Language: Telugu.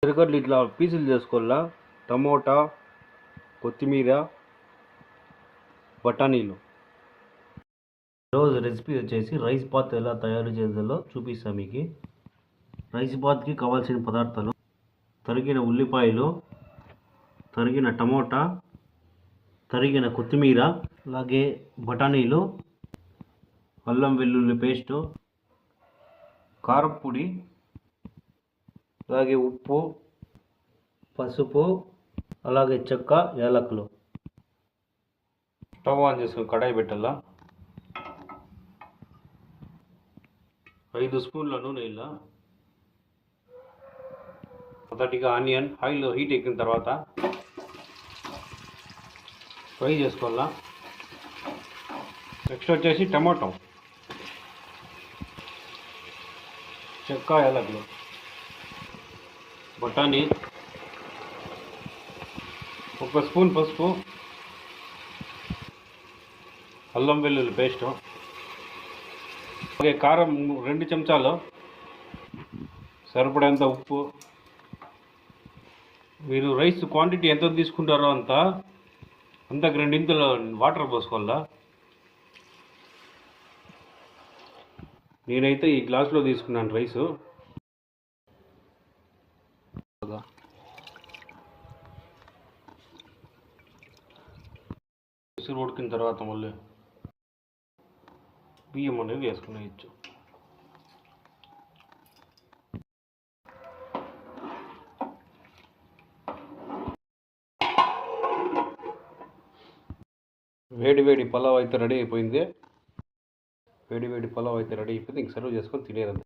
పెసరగడ్డలు ఇట్లా పీసులు చేసుకోవాలా. టమోటా, కొత్తిమీర, బఠానీలు. ఈరోజు రెసిపీ వచ్చేసి రైస్ బాత్ ఎలా తయారు చేయాలో చూపిస్తాను మీకు. రైస్ బాత్కి కావాల్సిన పదార్థాలు: తరిగిన ఉల్లిపాయలు, తరిగిన టమోటా, తరిగిన కొత్తిమీర, అలాగే బఠానీలు, అల్లం వెల్లుల్లి పేస్టు, కారపొడి, అలాగే ఉప్పు, పసుపు, అలాగే చెక్క, యాలకులు. స్టవ్ ఆన్ చేసుకుని కడాయి పెట్టాలా. 5 స్పూన్ల నూనె ఇలా. మొదటిగా ఆనియన్ ఆయిల్ హీట్ ఎక్కిన తర్వాత ఫ్రై చేసుకోవాలా. నెక్స్ట్ వచ్చేసి టమాటో, చెక్క, యాలకులు, బఠానీ, 1 స్పూన్ పసుపు, అల్లం వెల్లుల్లి పేస్టు, అలాగే కారం 2 చెంచాలు, సరిపడేంత ఉప్పు. మీరు రైస్ క్వాంటిటీ ఎంత తీసుకుంటారో అంతకు 2 ఇంతులు వాటర్ పోసుకోవాలా. నేనైతే ఈ గ్లాసులో తీసుకున్నాను రైసు. విసురు ఉడికిన తర్వాత మళ్ళీ బియ్యం అనేవి వేసుకునేయచ్చు. వేడి పలావ్ అయితే రెడీ అయిపోయింది. ఇంక సర్వ్ చేసుకొని తినేది.